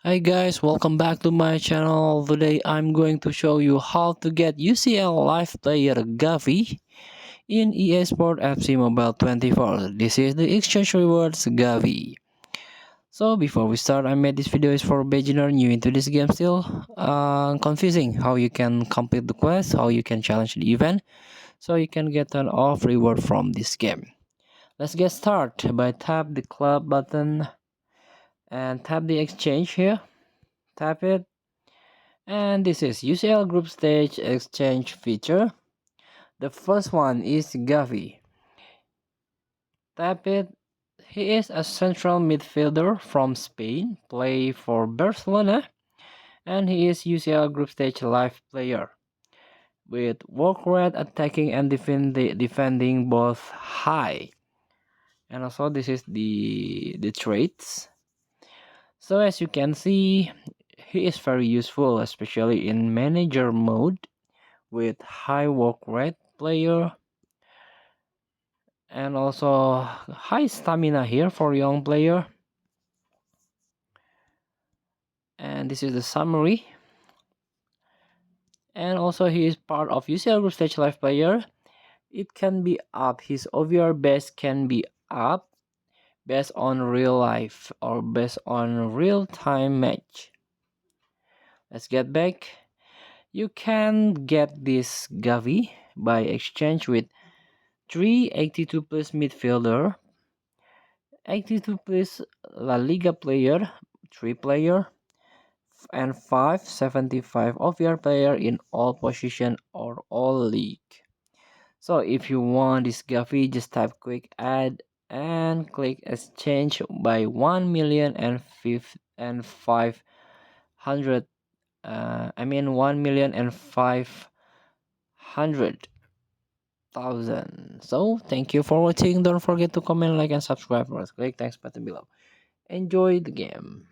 Hi guys, welcome back to my channel. Today I'm going to show you how to get UCL live player Gavy in EA Sport FC Mobile 24. This is the exchange rewards Gavy. So before we start, I made this video is for beginner new into this game still confusing how you can complete the quest, how you can challenge the event, so you can get an off reward from this game. Let's get started by tap the club button and tap the exchange here. Tap it. And this is UCL Group Stage Exchange feature. The first one is Gavy. Tap it. He is a central midfielder from Spain, play for Barcelona, and he is UCL Group Stage live player with work rate, attacking and defending both high. And also this is the traits. So as you can see, he is very useful, especially in manager mode with high work rate player and also high stamina here for young player. And this is the summary. And also he is part of UCL Group Stage Live player. It can be up. His OVR base can be up based on real life or based on real time match. Let's get back. You can get this Gavy by exchange with 382 plus midfielder, 82 plus La Liga player, 3 player, and 575 of your player in all position or all league. So if you want this Gavy, just type quick add and click exchange by 1 million and 500. I mean 1,500,000. So thank you for watching. Don't forget to comment, like, and subscribe. Click thanks button below. Enjoy the game.